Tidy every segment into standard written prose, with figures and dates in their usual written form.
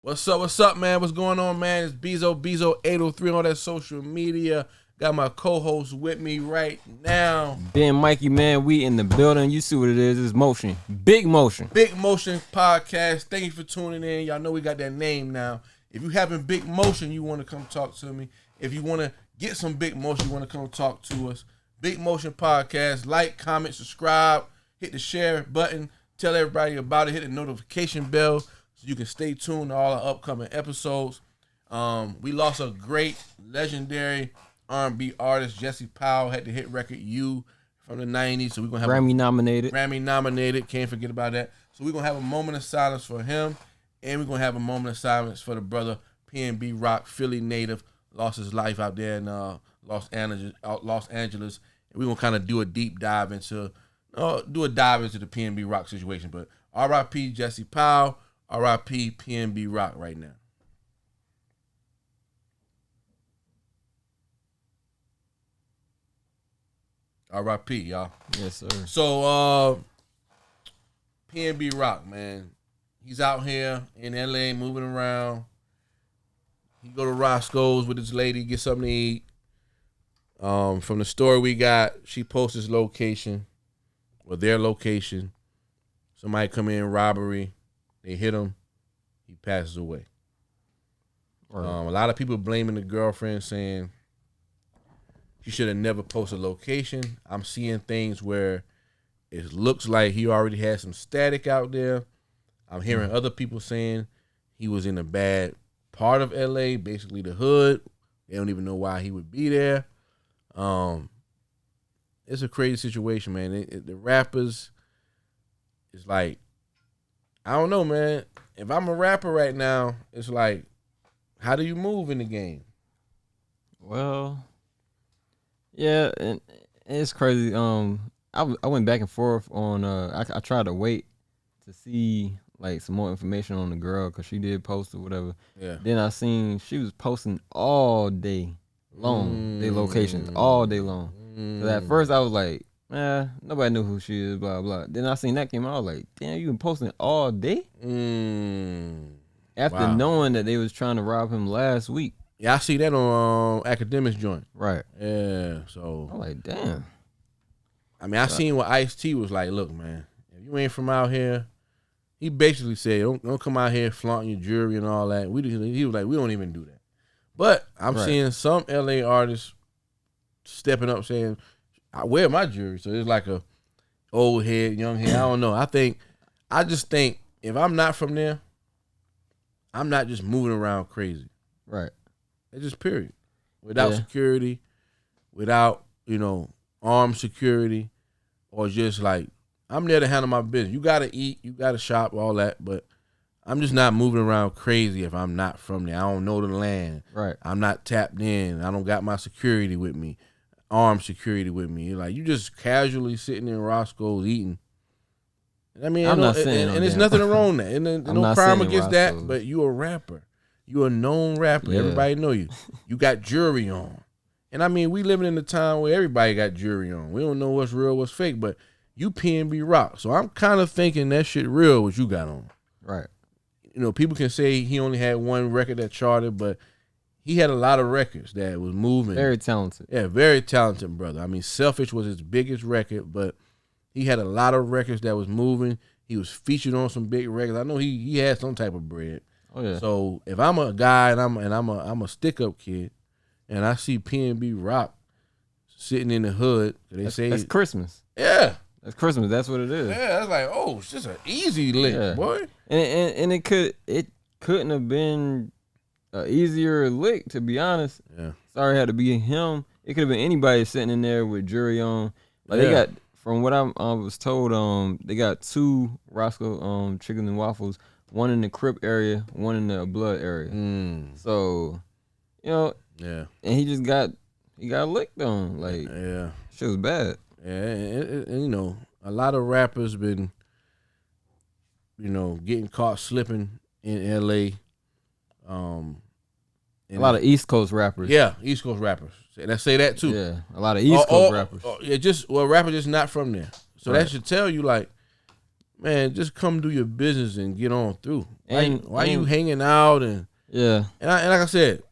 What's up, man? What's going on, man? It's Bezo803 on that social media. Got my co-host with me right now. Ben Mikey, man, we in the building. You see what it is. It's Motion. Big Motion. Big Motion Podcast. Thank you for tuning in. Y'all know we got that name now. If you having big motion, you want to come talk to me. If you want to get some big motion, you want to come talk to us. Big Motion Podcast. Like, comment, subscribe. Hit the share button. Tell everybody about it. Hit the notification bell so you can stay tuned to all our upcoming episodes. We lost a great, legendary R&B artist. Jesse Powell had the hit record "You" from the 90s. So we're going to have Grammy nominated. Can't forget about that. So we're going to have a moment of silence for him. And we're going to have a moment of silence for the brother PNB Rock, Philly native, lost his life out there in Los Angeles. And we're going to kind of do a deep dive into the PNB Rock situation. But R.I.P. Jesse Powell, R.I.P. PNB Rock right now. R.I.P. y'all. Yes, sir. So, PNB Rock, man. He's out here in L.A. moving around. He go to Roscoe's with his lady, get something to eat. From the story we got, she posts his location, or their location. Somebody come in, robbery. They hit him. He passes away. Right. A lot of people blaming the girlfriend, saying she should have never posted a location. I'm seeing things where it looks like he already had some static out there. I'm hearing other people saying he was in a bad part of LA, basically the hood. They don't even know why he would be there. It's a crazy situation, man. The rappers, it's like, I don't know, man. If I'm a rapper right now, it's like, how do you move in the game? Well, yeah, and it's crazy. I went back and forth on. I tried to wait to see like some more information on the girl because she did post or whatever. Yeah. Then I seen she was posting all day long, their locations all day long. So at first I was like, nobody knew who she is, blah blah. Then I seen that came out. I was like, damn, you been posting all day. After knowing that they was trying to rob him last week. Yeah, I see that on Academics joint. Right. Yeah. So I'm like, damn. I mean, I seen what Ice-T was like. Look, man, if you ain't from out here. He basically said, don't come out here flaunting your jewelry and all that. He was like, we don't even do that. But I'm seeing some LA artists stepping up saying, I wear my jewelry. So it's like a old head, young head. I don't know. I just think if I'm not from there, I'm not just moving around crazy. Right. It's just period. Without security, without, armed security, or just like, I'm there to handle my business. You got to eat, you got to shop, all that, but I'm just not moving around crazy if I'm not from there. I don't know the land. Right. I'm not tapped in. I don't got my security with me, armed security with me. Like, you just casually sitting in Roscoe's eating. I mean, I'm not saying and there's nothing wrong with that. And no crime against that, but you a rapper. You a known rapper. Yeah. Everybody know you. You got jewelry on. And I mean, we living in a time where everybody got jewelry on. We don't know what's real, what's fake, but you PNB Rock. So I'm kind of thinking that shit real what you got on. Right. People can say he only had one record that charted, but he had a lot of records that was moving. Very talented. Yeah, very talented brother. I mean, Selfish was his biggest record, but he had a lot of records that was moving. He was featured on some big records. I know he had some type of bread. Oh yeah. So if I'm a guy and I'm a stick up kid, and I see PNB Rock sitting in the hood, that's Christmas. Yeah. That's Christmas. That's what it is. Yeah, that's like, oh, it's just an easy lick, boy. And it couldn't have been an easier lick, to be honest. Yeah. Sorry, it had to be him. It could have been anybody sitting in there with jury on. Like they got, from what I was told, they got 2 Roscoe chicken and waffles, one in the Crip area, one in the Blood area. So, yeah. And he got licked on. Like, shit was bad. Yeah, and a lot of rappers been, getting caught slipping in L.A. A lot of East Coast rappers. Yeah, East Coast rappers. Let's say that too. Yeah, a lot of East Coast rappers. Rapper just not from there. So that should tell you, like, man, just come do your business and get on through. Why And you hanging out and yeah, and like I said,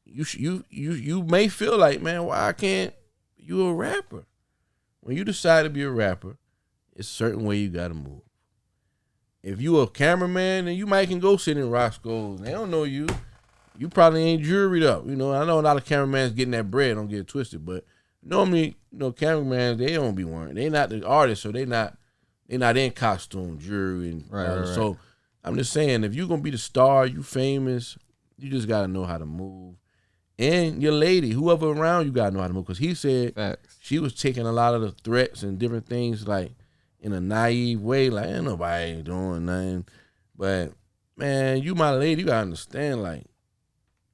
you may feel like, man, why can't you a rapper? When you decide to be a rapper, it's a certain way you gotta move. If you a cameraman, then you might can go sit in Roscoe's. They don't know you. You probably ain't jewelried up. You know, I know a lot of cameramans getting that bread, don't get it twisted, but normally, cameramans, they don't be wearing. They not the artists, so they not in costume, jewelry, and right. So I'm just saying, if you gonna be the star, you famous, you just gotta know how to move. And your lady, whoever around you, gotta know how to move. Because he said Facts. she was taking a lot of the threats and different things like in a naive way, like ain't nobody doing nothing. But man, you my lady, you gotta understand, like,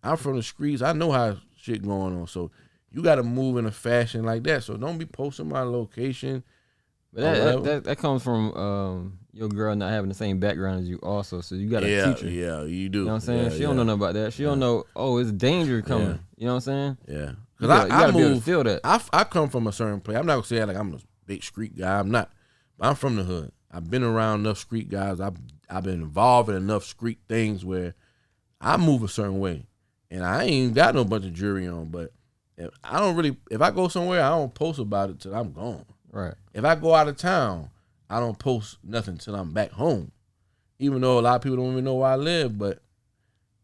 I'm from the streets, I know how shit going on. So you gotta move in a fashion like that. So don't be posting my location. But that comes from your girl not having the same background as you also. So you gotta teach her. Yeah, you do. You know what I'm saying? She don't know nothing about that. She don't know, it's danger coming. Yeah. You know what I'm saying? Yeah. You gotta be able to feel that. I come from a certain place. I'm not gonna say like I'm a big street guy. I'm not. But I'm from the hood. I've been around enough street guys. I've been involved in enough street things where I move a certain way. And I ain't got no bunch of jewelry on, but if I go somewhere, I don't post about it till I'm gone. Right. If I go out of town, I don't post nothing till I'm back home. Even though a lot of people don't even know where I live, but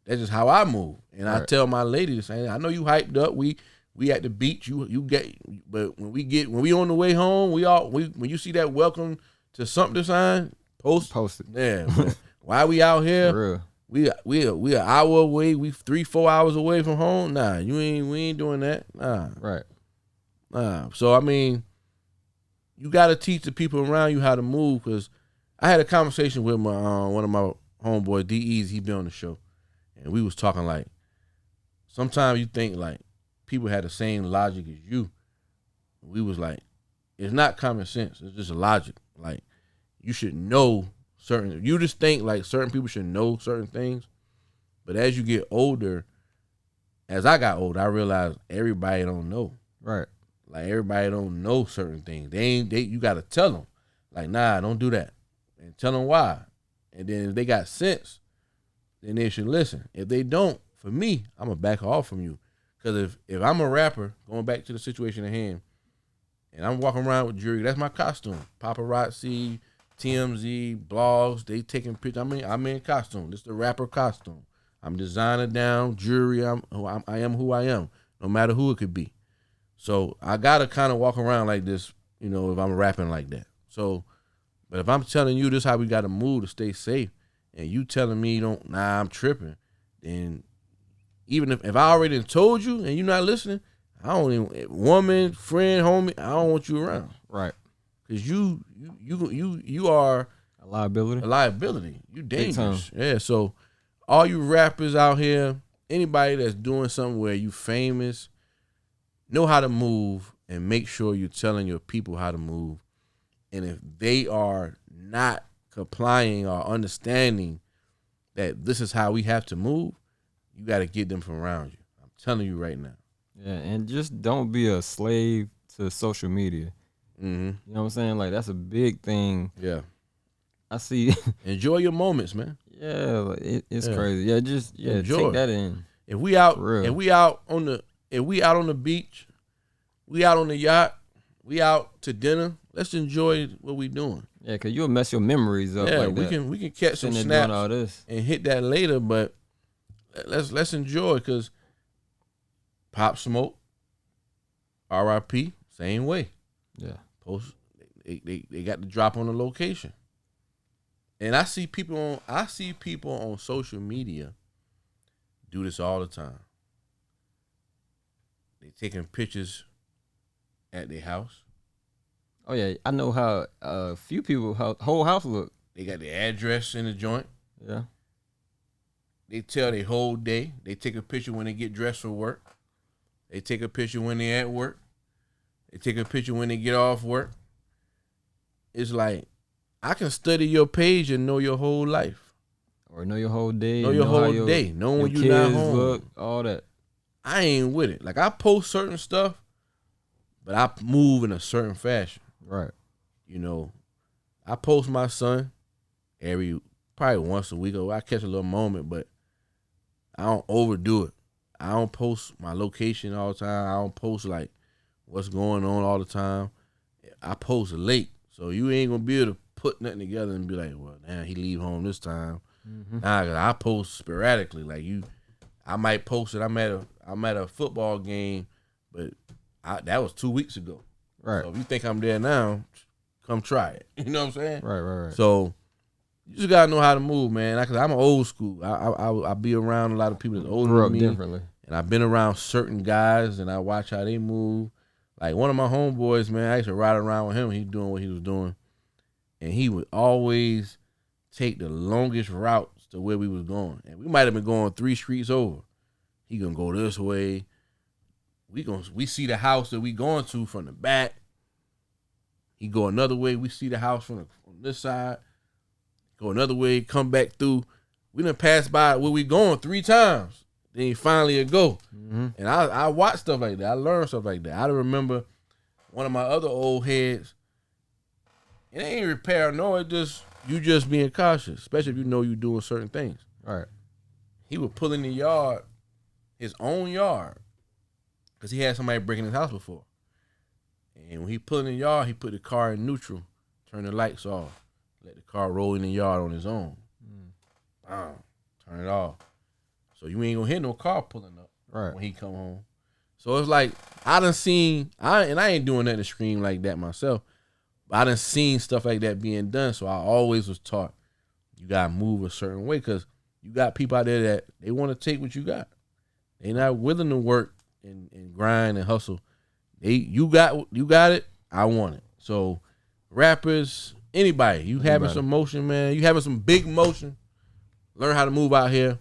that's just how I move. And I tell my lady the same. I know you hyped up. We at the beach. You get, but when we on the way home, when you see that welcome to something sign, post it. Yeah. Why we out here? For real. We an hour away. We 3-4 hours away from home. Nah, we ain't doing that. Nah. Right. Nah. So I mean, you got to teach the people around you how to move. Because I had a conversation with my one of my homeboys, D.E.'s. He been on the show, and we was talking like, sometimes you think like people had the same logic as you. We was like, it's not common sense. It's just logic. Like, you should know certain. You just think like certain people should know certain things, but as you get older, as I got older, I realized everybody don't know. Right. Like, everybody don't know certain things. You got to tell them. Like, nah, don't do that. And tell them why. And then if they got sense, then they should listen. If they don't, for me, I'm going to back off from you. Because if I'm a rapper, going back to the situation at hand, and I'm walking around with jewelry, that's my costume. Paparazzi, TMZ, blogs, they taking pictures. I'm in costume. This is the rapper costume. I'm designer down, jewelry. I am who I am, no matter who it could be. So I gotta kind of walk around like this, if I'm rapping like that. So, but if I'm telling you this how we gotta move to stay safe, and you telling me I'm tripping, then even if I already done told you and you're not listening, I don't even, woman, friend, homie, I don't want you around. Right. Cause you are a liability. A liability. You dangerous. Yeah. So all you rappers out here, anybody that's doing something where you famous, know how to move and make sure you're telling your people how to move. And if they are not complying or understanding that this is how we have to move, you got to get them from around you. I'm telling you right now. Yeah, and just don't be a slave to social media. Mm-hmm. You know what I'm saying? Like, that's a big thing. Yeah. I see. Enjoy your moments, man. Yeah, like it's crazy. Yeah, just enjoy. Take that in. If we out on the beach, we out on the yacht, we out to dinner, let's enjoy what we doing. Yeah, cause you'll mess your memories up. Yeah, like we can catch some snaps all this and hit that later, but let's enjoy, because Pop Smoke, R.I.P., same way. Yeah. Post they got the drop on the location. And I see people on social media do this all the time. They taking pictures at their house. Oh yeah, I know how a few people whole house look. They got the address in the joint. Yeah. They tell their whole day. They take a picture when they get dressed for work. They take a picture when they at work. They take a picture when they get off work. It's like, I can study your page and know your whole life. Or know your whole day. Know your whole day. Know when you're not home. Look, all that. I ain't with it. Like, I post certain stuff, but I move in a certain fashion. Right. I post my son. probably once a week. Or I catch a little moment, but I don't overdo it. I don't post my location all the time. I don't post like what's going on all the time. I post late, so you ain't gonna be able to put nothing together and be like, well, damn, he leave home this time. Nah, 'cause I post sporadically. Like I might post it. I'm at a football game, but that was 2 weeks ago. Right. So if you think I'm there now, come try it. You know what I'm saying? Right. So you just gotta know how to move, man. Cause I'm an old school. I be around a lot of people that's older Grew than up me, differently. and I've been around certain guys, and I watch how they move. Like one of my homeboys, man, I used to ride around with him. He doing what he was doing, and he would always take the longest routes to where we was going. And we might have been going 3 streets over. He gonna go this way. We see the house that we going to from the back. He go another way. We see the house from this side. Go another way. Come back through. We done passed by where we going 3 times. Then he finally go. And I watch stuff like that. I learn stuff like that. I remember one of my other old heads. It ain't repair. No, you just being cautious, especially if you know you doing certain things. Right. He would pull in the yard, his own yard, because he had somebody breaking his house before. And when he pulled in the yard, he put the car in neutral, turn the lights off, let the car roll in the yard on his own. Turn it off. So you ain't gonna hear no car pulling up when he come home. So it's like I done seen, I ain't doing nothing extreme like that myself, but I done seen stuff like that being done. So I always was taught you gotta move a certain way because you got people out there that they want to take what you got. They not willing to work and grind and hustle. You got it. I want it. So rappers, anybody, having some motion, man. You having some big motion. Learn how to move out here,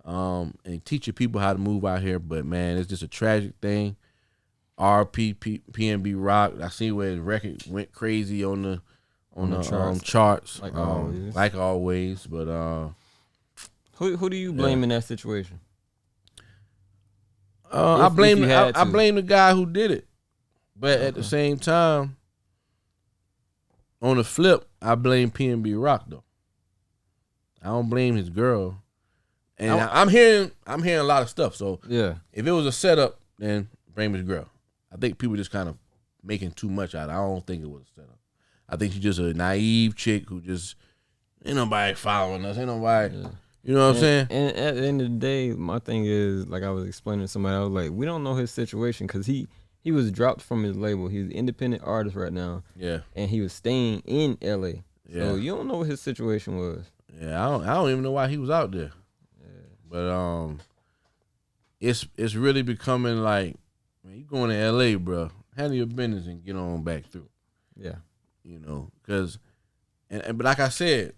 and teach your people how to move out here. But man, it's just a tragic thing. RP PNB Rock. I see where his record went crazy on the charts. Like always. But who do you blame in that situation? I blame the guy who did it, but at the same time, on the flip, I blame PNB Rock though. I don't blame his girl, and I'm hearing a lot of stuff. So yeah, if it was a setup, then blame his girl. I think people just kind of making too much out of it. I don't think it was a setup. I think she's just a naive chick who just ain't nobody following us. Ain't nobody. Yeah. You know what I'm saying? And at the end of the day, my thing is, like I was explaining to somebody, I was like, we don't know his situation because he was dropped from his label. He's an independent artist right now. Yeah. And he was staying in LA. Yeah. So you don't know what his situation was. Yeah, I don't even know why he was out there. Yeah. But it's really becoming like, man, you going to LA, bro. Handle your business and get on back through. Yeah. You know, because but like I said,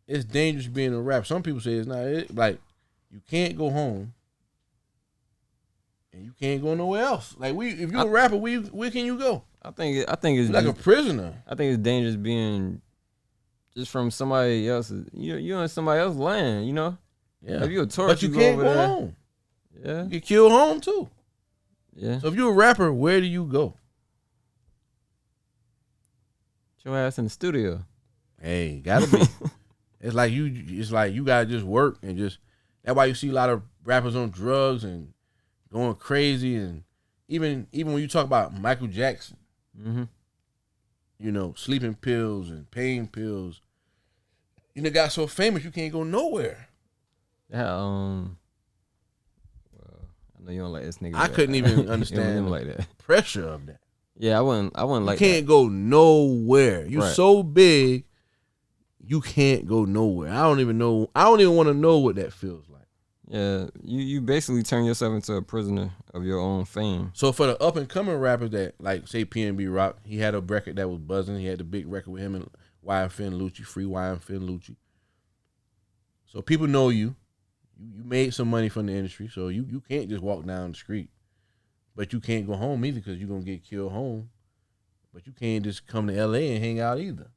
it's dangerous being a rapper. Some people say it's not. Like, you can't go home, and you can't go nowhere else. Like if you're a rapper, where can you go? I think it's like a prisoner. I think it's dangerous being just from somebody else's. You're in somebody else's land. You know. Yeah. If you're a tourist, but you can't go home. Yeah. You get killed home too. Yeah. So if you're a rapper, where do you go? Get your ass in the studio. Hey, gotta be. It's like you gotta just work and just. That's why you see a lot of rappers on drugs and going crazy, and even when you talk about Michael Jackson, you know, sleeping pills and pain pills. You know, got so famous you can't go nowhere. Yeah. Well, I know you don't like this nigga. I couldn't even understand like that pressure of that. Yeah, I wouldn't like. You can't go nowhere. You're so big. You can't go nowhere. I don't even want to know what that feels like. Yeah, you basically turn yourself into a prisoner of your own fame. So for the up and coming rappers that like say PNB Rock, he had a record that was buzzing. He had the big record with him and YFN Lucci, free YFN Lucci. So people know you. You made some money from the industry, so you can't just walk down the street. But you can't go home either because you're gonna get killed home. But you can't just come to LA and hang out either.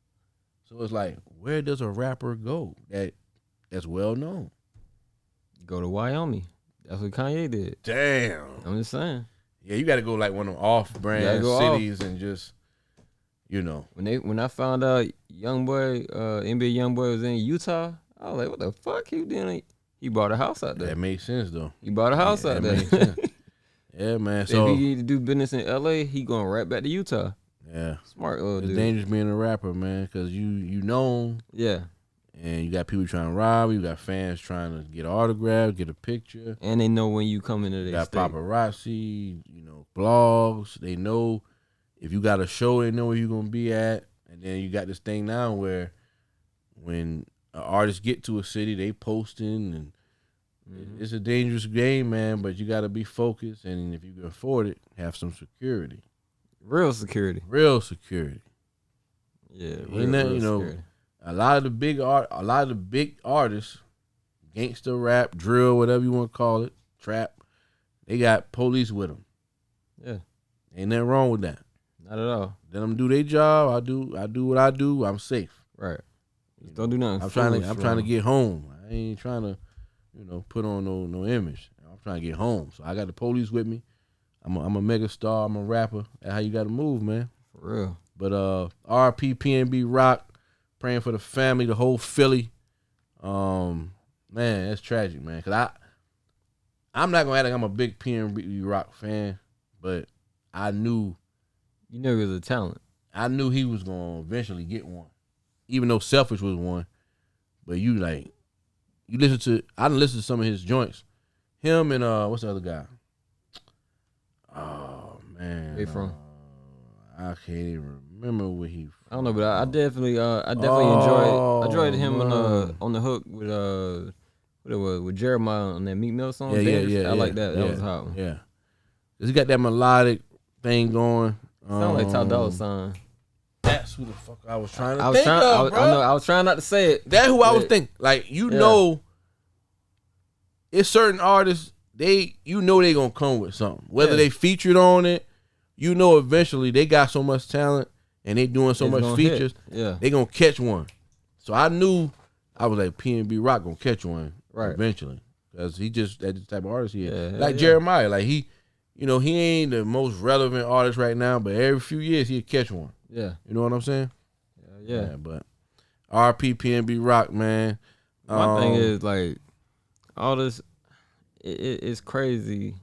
So it's like, where does a rapper go that's well known? Go to Wyoming. That's what Kanye did. Damn. I'm just saying. Yeah, you got to go like one of them off-brand cities and just, you know. When I found out NBA YoungBoy was in Utah, I was like, what the fuck he doing? He bought a house out there. That makes sense though. He bought a house out there. Makes sense. Yeah, man. So if he need to do business in LA, he going right back to Utah. Yeah. Smart little dude. It's dangerous being a rapper, man, because you know. Yeah. And you got people trying to rob you. You got fans trying to get an autograph, get a picture. And they know when you come into their state. Got paparazzi, blogs. They know if you got a show, they know where you're going to be at. And then you got this thing now where when an artist get to a city, they posting. And it's a dangerous game, man, but you got to be focused. And if you can afford it, have some security. Real security. Yeah, real security. A lot of the big artists, gangster rap, drill, whatever you want to call it, trap, they got police with them. Yeah, ain't nothing wrong with that. Not at all. Let them do their job. I do what I do. I'm safe. Right. Just don't do nothing. I'm trying to get home. I ain't trying to, put on no image. I'm trying to get home. So I got the police with me. I'm a mega star. I'm a rapper. That's how you got to move, man. For real. But RP PNB Rock. Praying for the family, the whole Philly. Man, that's tragic, man. Cause I'm not gonna act like I'm a big PNB Rock fan, but I knew. You knew he was a talent. I knew he was gonna eventually get one, even though Selfish was one. But I done listened to some of his joints. Him and what's the other guy? Oh man, where he from? I can't even remember where he. I don't know, but I definitely enjoyed him on the hook with what it was with Jeremiah on that Meek Mill song. I like that. That was a hot one. Yeah, cause he got that melodic thing going. Sound like Top Dollar Sign. That's who the fuck I was trying to think of, bro. I know I was trying not to say it. That's who I was thinking. Like it's certain artists they gonna come with something. Whether they featured on it, eventually they got so much talent. And they doing so much features, they gonna catch one. So I knew I was like PNB Rock gonna catch one eventually, because he just that's the type of artist he is. Jeremiah, like he ain't the most relevant artist right now, but every few years he'll catch one. Yeah, you know what I'm saying? Yeah. But RP PNB Rock, man. My thing is like all this. It's crazy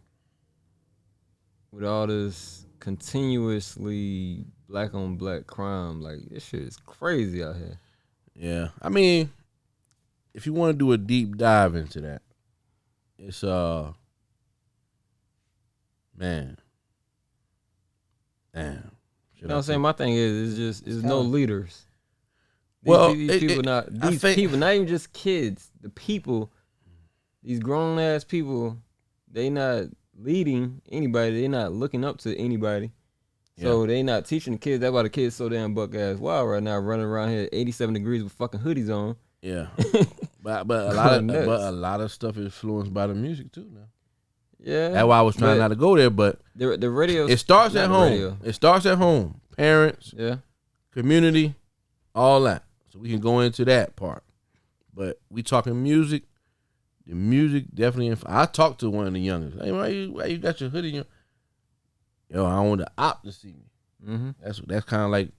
with all this continuously black on black crime. Like, this shit is crazy out here. Yeah. I mean, if you want to do a deep dive into that, it's man. Damn. You know what I'm saying? My thing is it's no leaders. These people, not even just kids. The people, these grown ass people, they not leading anybody. They not looking up to anybody. So they not teaching the kids. That's why the kids so damn buck ass wild right now, running around here 87 degrees with fucking hoodies on. Yeah, but a lot of stuff is influenced by the music too now. Yeah, that's why I was trying not to go there. But the radio, it starts at home. It starts at home. Parents, community, all that. So we can go into that part. But we talking music. The music definitely. I talked to one of the youngest. Hey, why you got your hoodie on? Yo, I want the op to see me. Mm-hmm. That's kind of like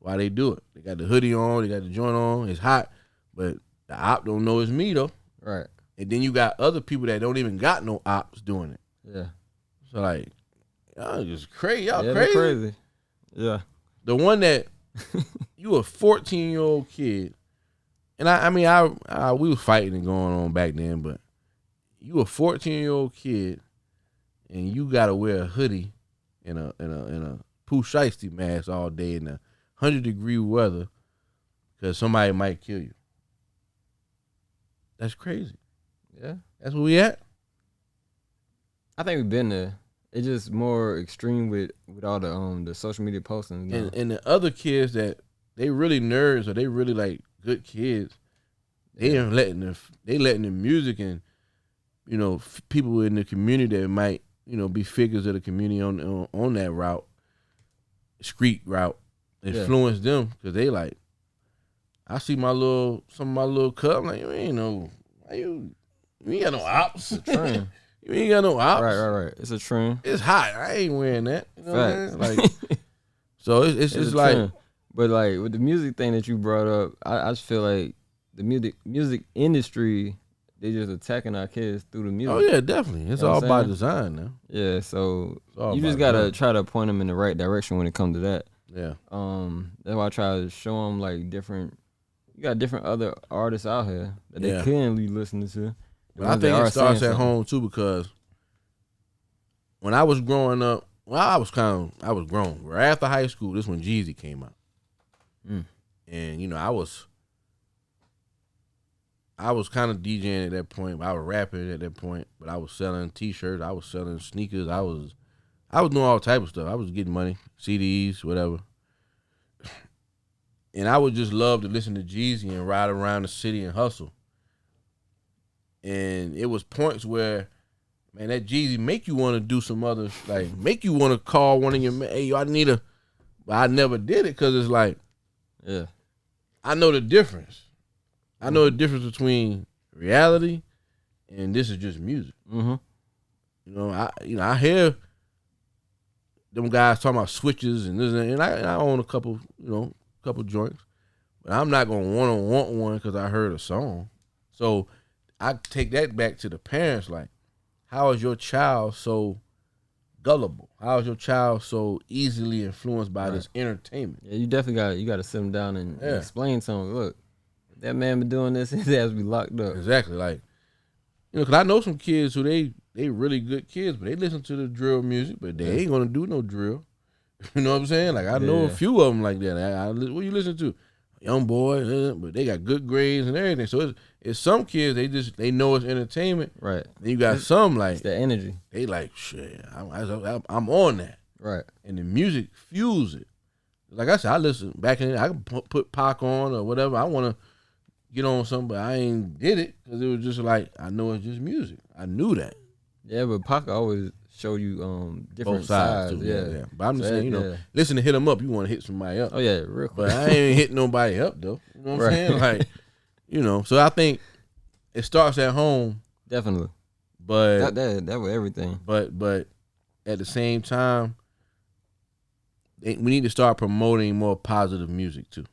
why they do it. They got the hoodie on, they got the joint on. It's hot, but the op don't know it's me though. Right. And then you got other people that don't even got no ops doing it. Yeah. So like, y'all just crazy. Y'all crazy. Yeah. The one that you a 14-year-old kid, and I mean we was fighting and going on back then, but you a 14-year-old kid, and you gotta wear a hoodie. In a Pooh Shiesty mask all day in the 100-degree weather because somebody might kill you. That's crazy. Yeah. That's where we at? I think we've been there. It's just more extreme with all the social media posting. And the other kids that they really nerds or they really like good kids, they letting the music and people in the community that might be figures of the community on that route, street route, influence them because they like. I see some of my little cut. I'm like, you ain't got no ops. It's a trend. You ain't got no ops. Right. It's a trend. It's hot. I ain't wearing that. You know what I mean? Like, so it's just like trend. But like with the music thing that you brought up, I just feel like the music industry, they just attacking our kids through the Oh music. yeah, definitely. It's You know all what I'm by saying? design now. Yeah, so It's all you by just gotta design. try to point them in the right direction when it comes to that. Yeah. That's why I try to show them like different. You got different other artists out here that they Yeah. can be listening to. The But I ones that think it are saying starts at something. home too, because when I was growing up, well, I was grown. Right after high school, this when Jeezy came out. Mm. And I was kind of DJing at that point. I was rapping at that point, but I was selling T-shirts. I was selling sneakers. I was doing all type of stuff. I was getting money, CDs, whatever. And I would just love to listen to Jeezy and ride around the city and hustle. And it was points where, man, that Jeezy make you want to do some other, like, make you want to call one of your, hey, I need a, but I never did it because it's like, Yeah. I know the difference. I know the difference between reality and this is just music. Mm-hmm. I hear them guys talking about switches and this and I own a couple joints, but I'm not gonna want one because I heard a song. So I take that back to the parents. Like, how is your child so gullible? How is your child so easily influenced by this entertainment? Yeah, you definitely got to sit them down and explain to them. Look, that man been doing this. His ass be locked up. Exactly. Like, because I know some kids who they really good kids, but they listen to the drill music, but they ain't gonna do no drill. You know what I'm saying? Like, I know a few of them like that. What you listen to? Young boy, but they got good grades and everything. So it's some kids, they know it's entertainment. Right. Then you got some like, it's that energy. They like, shit, I'm on that. Right. And the music fuels it. Like I said, I listen back in. I can put Pac on or whatever. I want to get on something, but I ain't did it because it was just like, I know it's just music. I knew that. Yeah, but Pac always show you different both sides too. Yeah. But I'm just saying, listen to Hit 'Em Up, you want to hit somebody up. Oh yeah, real quick. But I ain't hit nobody up though. You know what I'm saying? Like, so I think it starts at home. Definitely. But that was everything. But at the same time, we need to start promoting more positive music too.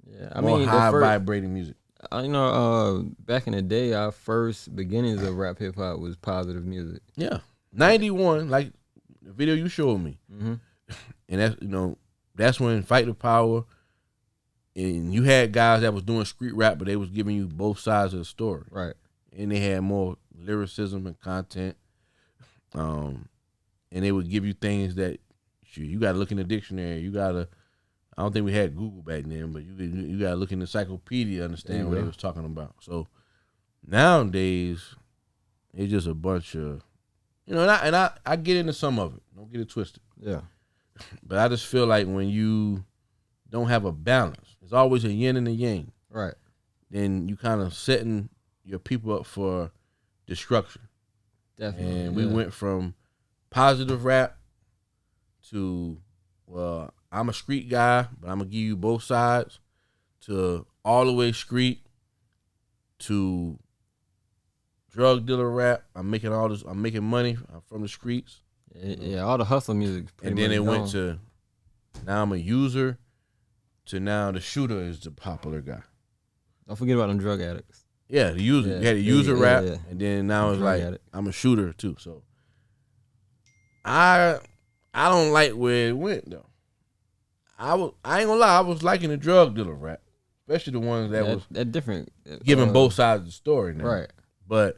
Yeah, I mean, high vibrating music. Back in the day, our first beginnings of rap hip hop was positive music. Yeah, 91, like the video you showed me, and that's when Fight the Power, and you had guys that was doing street rap, but they was giving you both sides of the story, right? And they had more lyricism and content, and they would give you things that you got to look in the dictionary. I don't think we had Google back then, but you got to look in the encyclopedia to understand what they was talking about. So nowadays, it's just a bunch of, and I get into some of it. Don't get it twisted. Yeah. But I just feel like when you don't have a balance, it's always a yin and a yang. Right. Then you kind of setting your people up for destruction. Definitely. And we went from positive rap to, well, I'm a street guy, but I'm gonna give you both sides, to all the way street, to drug dealer rap. I'm making money from the streets. Yeah, all the hustle music. And then it went to, now I'm a user, to now the shooter is the popular guy. Don't forget about them drug addicts. Yeah, the user. You had a user rap, and then now it's like I'm a shooter too. So I don't like where it went though. I ain't gonna lie, I was liking the drug dealer rap, especially the ones that was different, giving both sides of the story now. Right. But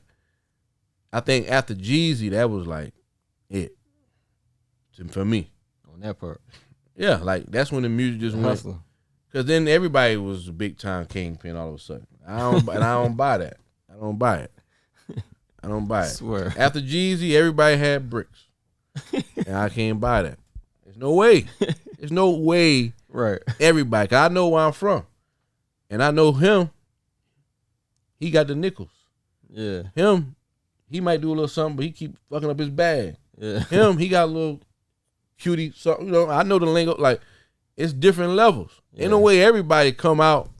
I think after Jeezy, that was like it for me. On that part. Yeah, like that's when the music just went. Because then everybody was a big time kingpin all of a sudden. I don't buy that. I don't buy it. I swear. After Jeezy, everybody had bricks, and I can't buy that. There's no way. There's no way. Right. Everybody. 'Cause I know where I'm from, and I know him. He got the nickels. Yeah. Him, he might do a little something, but he keep fucking up his bag. Yeah. Him, he got a little cutie something. I know the lingo. Like, it's different levels. Yeah. Ain't no way everybody come out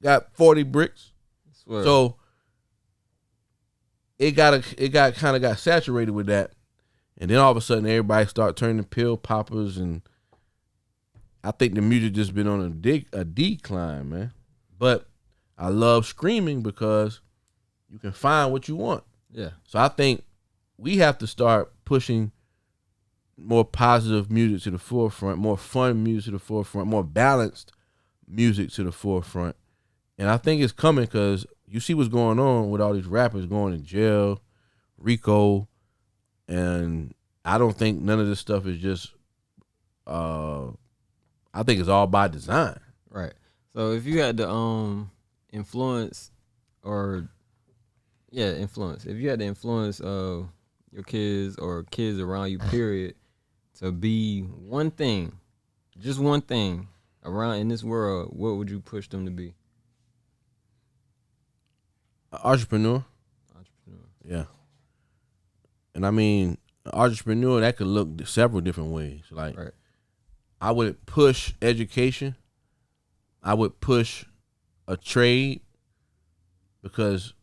got 40 bricks. So it got saturated with that, and then all of a sudden everybody start turning pill poppers, and I think the music just been on a decline, man. But I love screaming because you can find what you want. Yeah. So I think we have to start pushing more positive music to the forefront, more fun music to the forefront, more balanced music to the forefront. And I think it's coming because you see what's going on with all these rappers going to jail, Rico, and I don't think none of this stuff is just I think it's all by design. Right. So if you had to influence influence. If you had to influence your kids or kids around you, period, to be one thing, just one thing around in this world, what would you push them to be? Entrepreneur. Yeah. And I mean, entrepreneur, that could look several different ways. Like, right. I would push education. I would push a trade because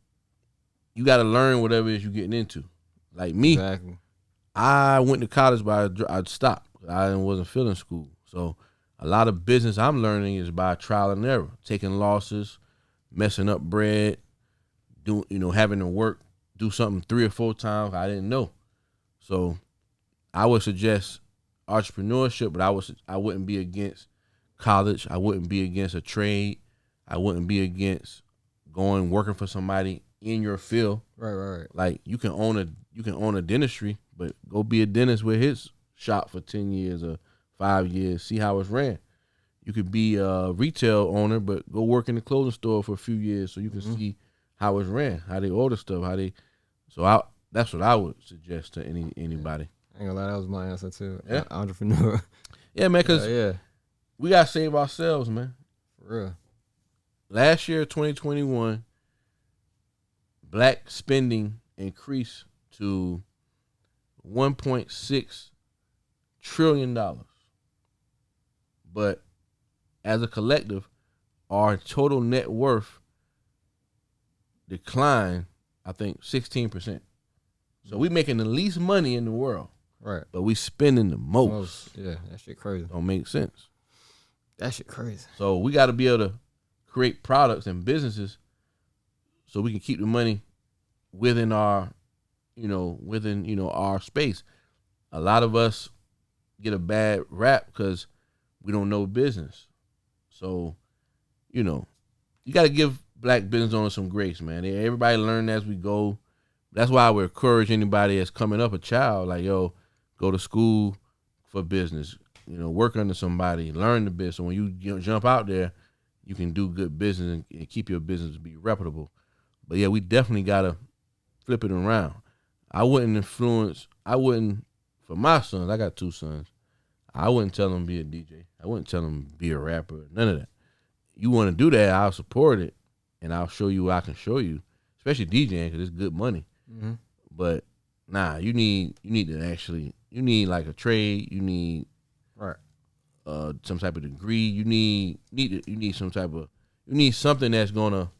you got to learn whatever it is you're getting into. Like me, Exactly. I went to college, but I stopped. I wasn't feeling school. So a lot of business I'm learning is by trial and error, taking losses, messing up bread, having to work, do something 3 or 4 times I didn't know. So I would suggest entrepreneurship, but I wouldn't be against college. I wouldn't be against a trade. I wouldn't be against working for somebody in your field. Right. Like you can own a dentistry, but go be a dentist with his shop for 10 years or 5 years. See how it's ran. You could be a retail owner, but go work in the clothing store for a few years so you can see how it's ran, how they order stuff, that's what I would suggest to anybody. I ain't gonna lie, that was my answer too. Yeah? Entrepreneur. Yeah, man, because we got to save ourselves, man. For real. Last year, 2021, black spending increased to $1.6 trillion. But as a collective, our total net worth declined, I think, 16%. So we making the least money in the world. Right. But we spending the most. Yeah, that shit crazy. Don't make sense. That shit crazy. So we got to be able to create products and businesses so we can keep the money within our our space. A lot of us get a bad rap because we don't know business. So, you got to give black business owners some grace, man. Everybody learn as we go. That's why I would encourage anybody that's coming up a child, like, yo, go to school for business, work under somebody, learn the business. So when you jump out there, you can do good business and keep your business to be reputable. But yeah, we definitely got to flip it around. For my sons, I got 2 sons, I wouldn't tell them to be a DJ. I wouldn't tell them to be a rapper, none of that. You want to do that, I'll support it, and I'll show you what I can show you, especially DJing because it's good money. Mm-hmm. But nah, you need like a trade. You need some type of degree. You need something that's gonna,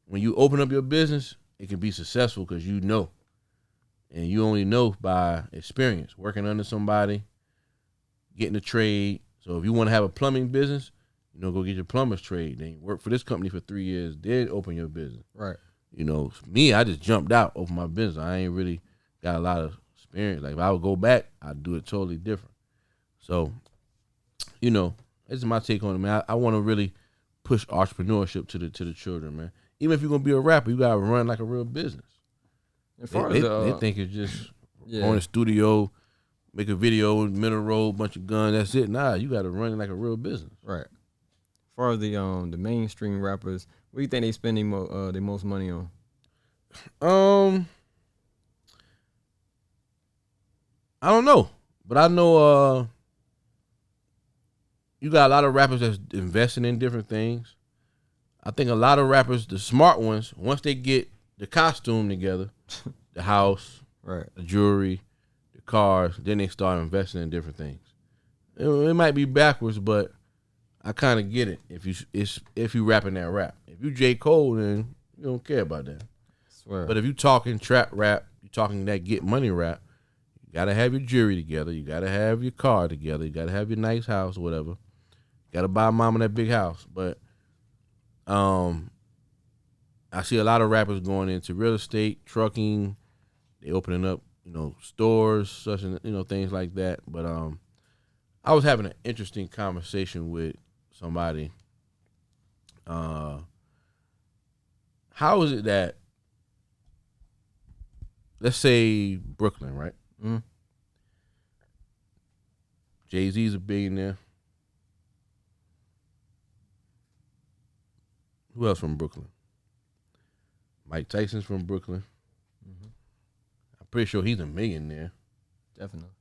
when you open up your business, it can be successful because and you only know by experience, working under somebody, getting a trade. So if you want to have a plumbing business, go get your plumber's trade. Then you work for this company for 3 years, then open your business. Right. Me, I just jumped out, opened my business. I ain't really got a lot of experience. Like if I would go back, I'd do it totally different. So, this is my take on it, man. I want to really push entrepreneurship to the children, man. Even if you're gonna be a rapper, you gotta run like a real business. They think it's just on the studio, make a video, middle road, bunch of guns, that's it. Nah, you gotta run it like a real business. Right. As far as the mainstream rappers, what do you think they spend the most money on? I don't know, but I know you got a lot of rappers that's investing in different things. I think a lot of rappers, the smart ones, once they get the costume together, the house, right, the jewelry, the cars, then they start investing in different things. It might be backwards, but I kind of get it. If you rapping that rap, if you J. Cole, then you don't care about that. Swear. But if you talking trap rap, you talking that get money rap, you gotta have your jewelry together. You gotta have your car together. You gotta have your nice house, or whatever. Got to buy mama that big house. But I see a lot of rappers going into real estate, trucking. They opening up, stores, such and things like that. But I was having an interesting conversation with somebody. How is it that, let's say Brooklyn, right? Mm. Jay-Z's a billionaire. Who else from Brooklyn? Mike Tyson's from Brooklyn. Mm-hmm. I'm pretty sure he's a millionaire. Definitely.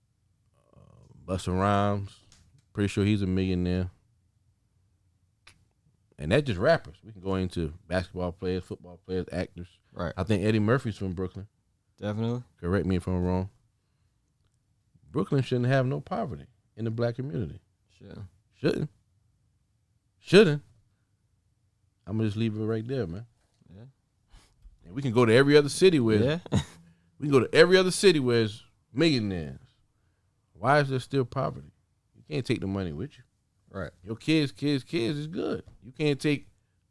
Busta Rhymes, pretty sure he's a millionaire. And that's just rappers. We can go into basketball players, football players, actors. Right. I think Eddie Murphy's from Brooklyn. Definitely. Correct me if I'm wrong. Brooklyn shouldn't have no poverty in the black community. Shouldn't. I'm going to just leave it right there, man. Yeah. And we can go to every other city where we can go to every other city where it's millionaires. Why is there still poverty? You can't take the money with you. Right. Your kids is good. You can't take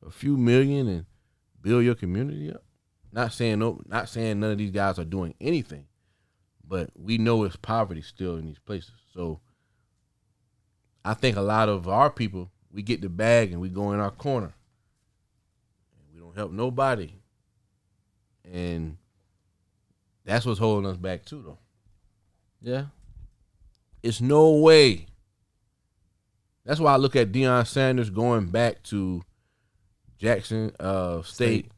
a few million and build your community up. Not saying none of these guys are doing anything, but we know it's poverty still in these places. So I think a lot of our people, we get the bag and we go in our corner. And we don't help nobody. And that's what's holding us back too, though. Yeah. It's no way. That's why I look at Deion Sanders going back to Jackson State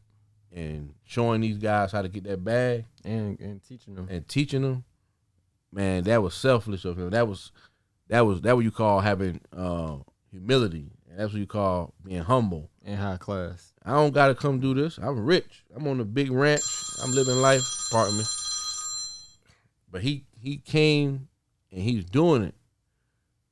and showing these guys how to get that bag and teaching them. Man, that was selfless of him. That was what you call having humility. And that's what you call being humble and high class. I don't gotta come do this. I'm rich. I'm on a big ranch. I'm living life. Pardon me. But he came and he's doing it.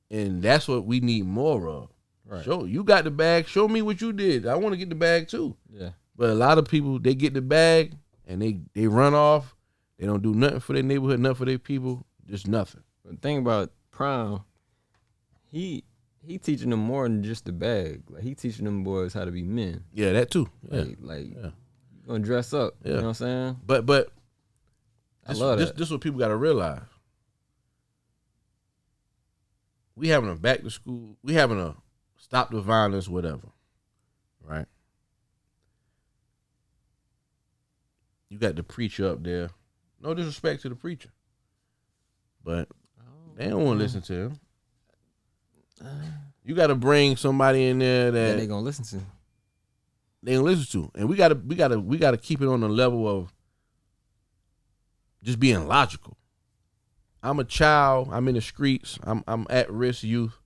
And that's what we need more of. Right. Show you got the bag. Show me what you did. I want to get the bag too. Yeah. But a lot of people, they get the bag and they run off. They don't do nothing for their neighborhood, nothing for their people. Just nothing. But the thing about Prime, he teaching them more than just the bag. Like he teaching them boys how to be men. Yeah, that too. Yeah. You gonna dress up. Yeah. You know what I'm saying? But I love that. This is what people gotta realize. We having a back to school, we having a stop the violence, whatever. Right? You got the preacher up there. No disrespect to the preacher. But they don't want to listen to him. You got to bring somebody in there that they gonna listen to. They gonna listen to, and we gotta keep it on the level of just being logical. I'm a child. I'm in the streets. I'm at risk youth.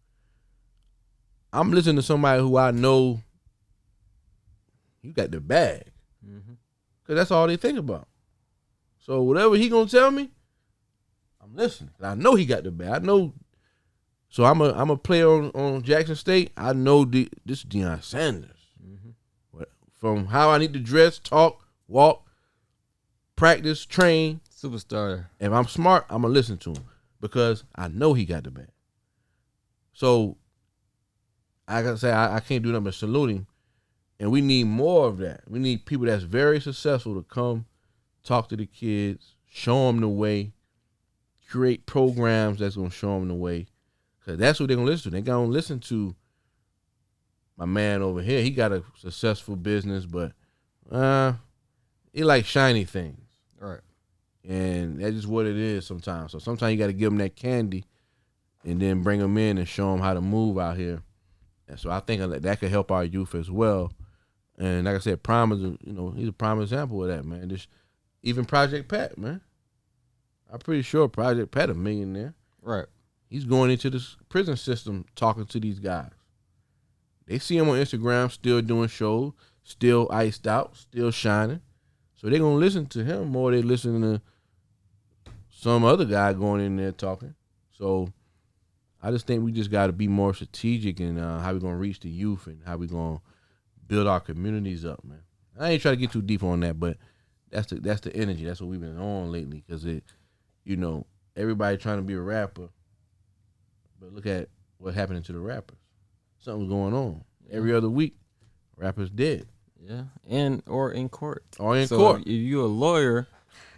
I'm listening to somebody who I know. You got the bag, because that's all they think about. So whatever he gonna tell me, I'm listening. I know he got the bag. I know. So I'm a player on Jackson State. I know this is Deion Sanders. From how I need to dress, talk, walk, practice, train. Superstar. If I'm smart, I'm going to listen to him because I know he got the bag. So I got to say, I can't do nothing but salute him. And we need more of that. We need people that's very successful to come talk to the kids, show them the way, create programs that's going to show them the way. Because that's what they're going to listen to. They're going to listen to my man over here. He got a successful business, but he like shiny things. Right. And that's just what it is sometimes. So sometimes you got to give them that candy and then bring them in and show them how to move out here. And so I think that could help our youth as well. And like I said, Prime is he's a prime example of that, man. Just, even Project Pat, man. I'm pretty sure Project Pat a millionaire. Right. He's going into the prison system talking to these guys. They see him on Instagram still doing shows, still iced out, still shining. So they're going to listen to him more than they listening to some other guy going in there talking. So I just think we just got to be more strategic in how we're going to reach the youth and how we're going to build our communities up, man. I ain't trying to get too deep on that, but that's the energy. That's what we've been on lately because everybody trying to be a rapper, but look at what's happening to the rappers. something's going on. Every other week, rappers dead. Yeah, or in court. Or in so court. If you a lawyer,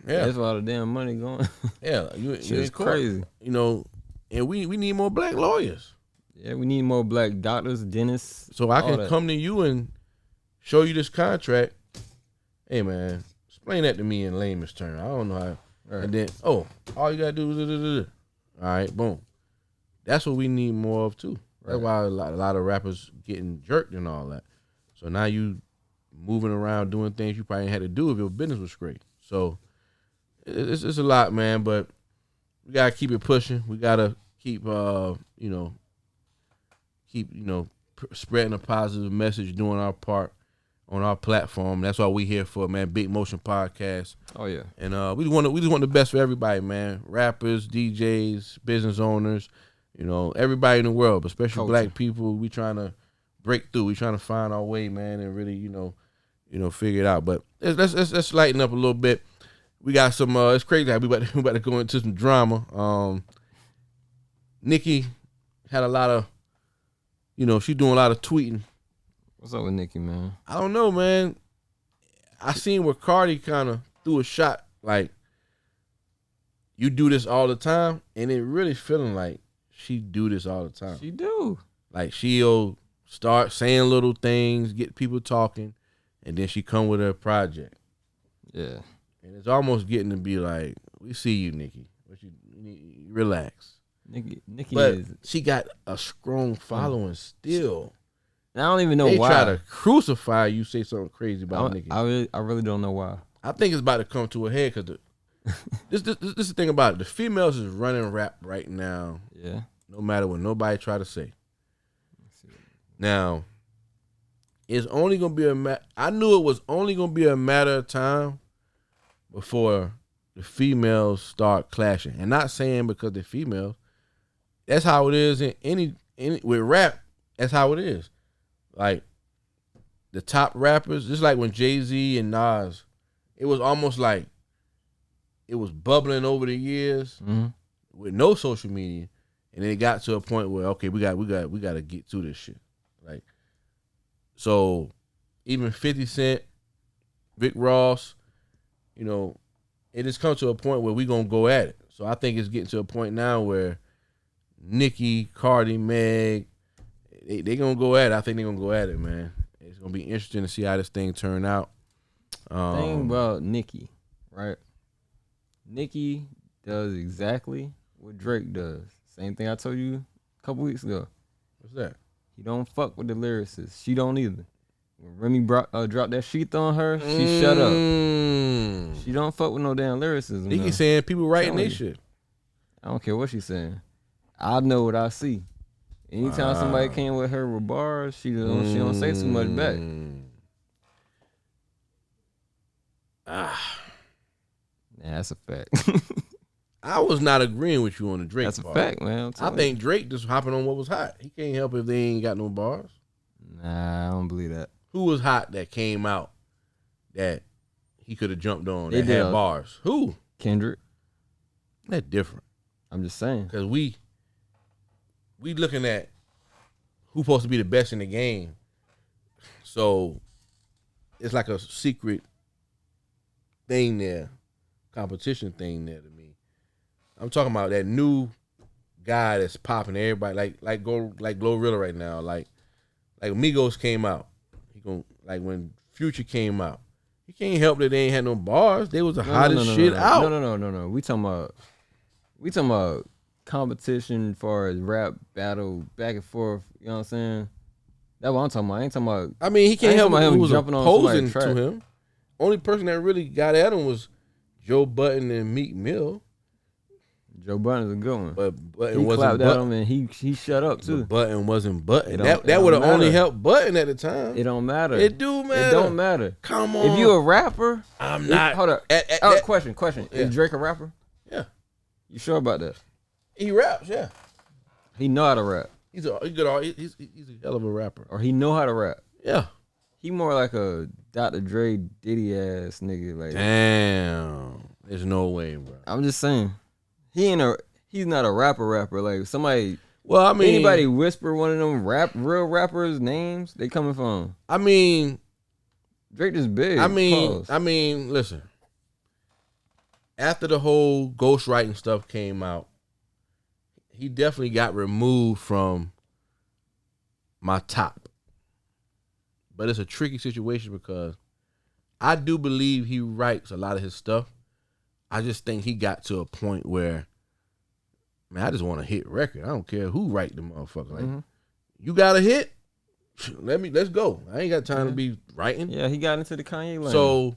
yeah, there's a lot of damn money going. Yeah, you It's crazy. You know, and we need more black lawyers. Yeah, we need more black doctors, dentists. So I can come to you and show you this contract. Hey man, explain that to me in layman's terms. I don't know how. Right. And then all you gotta do is all right, boom. That's what we need more of too. That's why a lot of rappers getting jerked and all that. So now you moving around doing things you probably had to do if your business was great. So it's a lot, man. But we gotta keep it pushing. We gotta keep spreading a positive message, doing our part on our platform. That's what we here for, man. Big Motion Podcast. Oh yeah. And we just want the best for everybody, man. Rappers, DJs, business owners, everybody in the world, but especially Culture. Black people. We trying to break through. We trying to find our way, man, and really, figure it out. But let's lighten up a little bit. We got some. It's crazy how we about to go into some drama. Nicki had a lot of, she doing a lot of tweeting. What's up with Nicki, man? I don't know, man. I seen where Cardi kind of threw a shot like, you do this all the time, and it really feeling like she do this all the time. She do. Like she'll start saying little things, get people talking, and then she come with her project. Yeah. And it's almost getting to be like, we see you, Nicki. But you relax. Nicki but is. She got a strong following still. I don't even know they why. They try to crucify you, say something crazy about Nicki. I really don't know why. I think it's about to come to a head because this is the thing about it. The females is running rap right now. Yeah. No matter what nobody try to say. Now, it's only gonna be I knew it was only gonna be a matter of time before the females start clashing. And not saying because they're females. That's how it is in any with rap. That's how it is. Like the top rappers, just like when Jay-Z and Nas, it was almost like it was bubbling over the years with no social media, and then it got to a point where okay, we got to get to this shit. Like, so even 50 Cent, Rick Ross, it has come to a point where we gonna go at it. So I think it's getting to a point now where Nicki, Cardi, Meg, they gonna go at it. I think they gonna go at it, man. It's gonna be interesting to see how this thing turn out. Thing about Nicki, right? Nicki does exactly what Drake does. Same thing I told you a couple weeks ago. What's that? He don't fuck with the lyricists. She don't either. When Remy dropped that sheath on her, she shut up. She don't fuck with no damn lyricism. Nicki saying people writing their shit. I don't care what she's saying. I know what I see. Anytime somebody came with her with bars, she don't say too much back. Nah, that's a fact. I was not agreeing with you on the Drake That's part. a fact, man. I think Drake just hopping on what was hot. He can't help if they ain't got no bars. Nah, I don't believe that. Who was hot that came out that he could have jumped on They that did had bars? Who? Kendrick. That's different. I'm just saying. Because we looking at who's supposed to be the best in the game. So it's like a secret thing there, competition thing there to me. I'm talking about that new guy that's popping everybody like Glorilla right now. Like Migos came out. When Future came out. He can't help that they ain't had no bars. They was the hottest shit out. No. We talking about competition as far as rap battle back and forth. You know what I'm saying? That's what I'm talking about. I ain't talking about. I mean, he can't help him who was jumping on opposing somebody's to him. Only person that really got at him was Joe Budden and Meek Mill. Joe Budden is a good one. But Button he wasn't clapped at him and he shut up too. But Button wasn't Button. It That would have don't only matter. helped Button at the time. It don't matter. It do matter. It don't matter. Come on. If you a rapper, I'm not. Hold up. Question. Yeah. Is Drake a rapper? Yeah. You sure about that? He raps, yeah. He know how to rap. He's a hell of a rapper. Or he know how to rap. Yeah. He more like a Dr. Dre Diddy ass nigga. Like, damn. There's no way, bro. I'm just saying. He's not a rapper. Like somebody Well, I mean, anybody whisper one of them real rappers' names, they coming from. I mean, Drake is big. I Pause. mean, listen. After the whole ghostwriting stuff came out, he definitely got removed from my top. But it's a tricky situation because I do believe he writes a lot of his stuff. I just think he got to a point where, man, I just want a hit record. I don't care who write the motherfucker. Like, you got a hit? Let's go. I ain't got time to be writing. Yeah, he got into the Kanye lane. So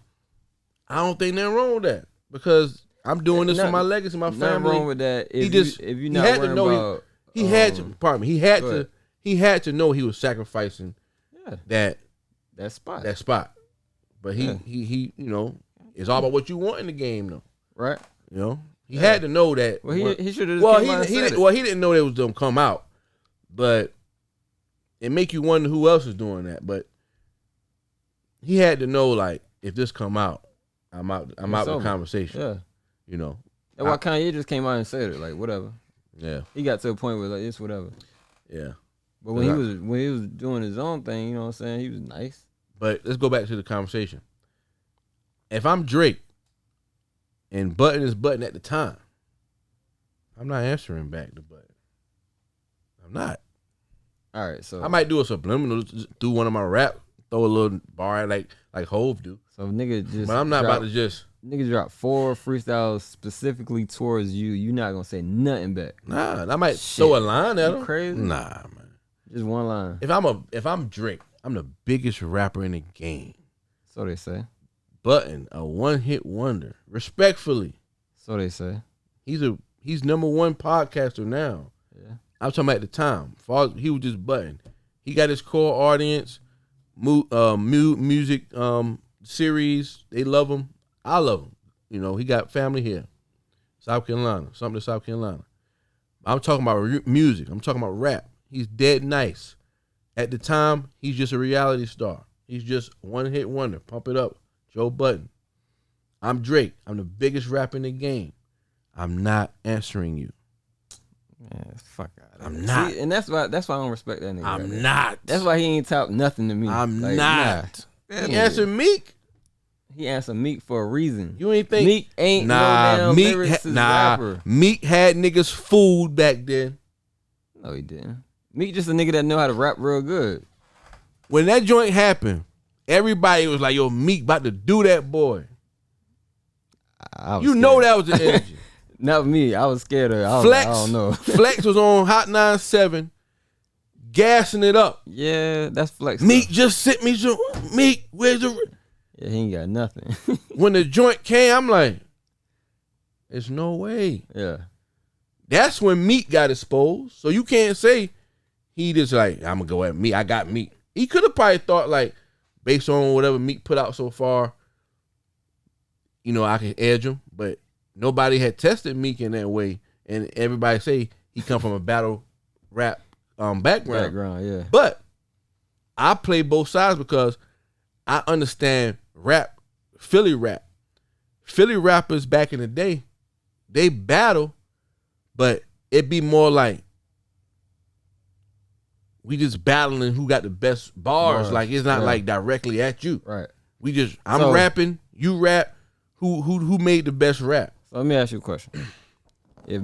I don't think nothing wrong with that because I'm doing this for my legacy, my family. Nothing wrong with that. If you not had worrying to know about, he had to. Pardon me. He had to know he was sacrificing that spot. But he you know, it's all about what you want in the game though. Right. You know, he had to know that. Well, he should have. Well, he didn't know they was gonna come out, but it make you wonder who else is doing that. But he had to know, like, if this come out, I'm out of the conversation. Yeah. You know. That's why Kanye just came out and said it, like, whatever. Yeah. He got to a point where like it's whatever. Yeah. But when he was doing his own thing, you know what I'm saying, he was nice. But let's go back to the conversation. If I'm Drake and Button is Button at the time, I'm not answering back to Button. I'm not. All right, so I might do a subliminal through one of my rap, throw a little bar like Hove do. So nigga just. But I'm not about to just. Niggas drop 4 freestyles specifically towards you. You not gonna say nothing back. Nah, I might throw a line at him. Crazy? Nah, man. Just one line. If I'm Drake, I'm the biggest rapper in the game. So they say. Button, a one-hit wonder. Respectfully. So they say. He's number one podcaster now. Yeah. I'm talking about at the time. He was just Button. He got his core audience, music series. They love him. I love him. You know, he got family here. South Carolina. Something to South Carolina. I'm talking about music. I'm talking about rap. He's dead nice. At the time, he's just a reality star. He's just one-hit wonder. Pump it up. Joe Budden. I'm Drake. I'm the biggest rapper in the game. I'm not answering you. Man, fuck out. I'm not. See, and that's why I don't respect that nigga. I'm not. That's why he ain't talk nothing to me. I'm like, not. Nah. He answered Meek. He answered Meek for a reason. You ain't think Meek ain't no damn lyricist rapper. Meek had niggas fooled back then. No, he didn't. Meek just a nigga that know how to rap real good. When that joint happened, everybody was like, yo, Meek about to do that, boy. You know that was the energy. Not me. I was scared of it. Flex, I don't know. Flex was on Hot 97, gassing it up. Yeah, that's Flex. Meek just sent me some. Meek, where's the... Yeah, he ain't got nothing. When the joint came, I'm like, there's no way. Yeah. That's when Meek got exposed. So you can't say he just like, I'm going to go at Meek. I got Meek. He could have probably thought like, based on whatever Meek put out so far, you know, I can edge him. But nobody had tested Meek in that way. And everybody say he come from a battle rap background. Yeah. But I play both sides because I understand rap, Philly rap. Philly rappers back in the day, they battle, but it be more like we just battling who got the best bars. Like it's not like directly at you. Right. We just I'm rapping, you rap. Who made the best rap? So let me ask you a question. If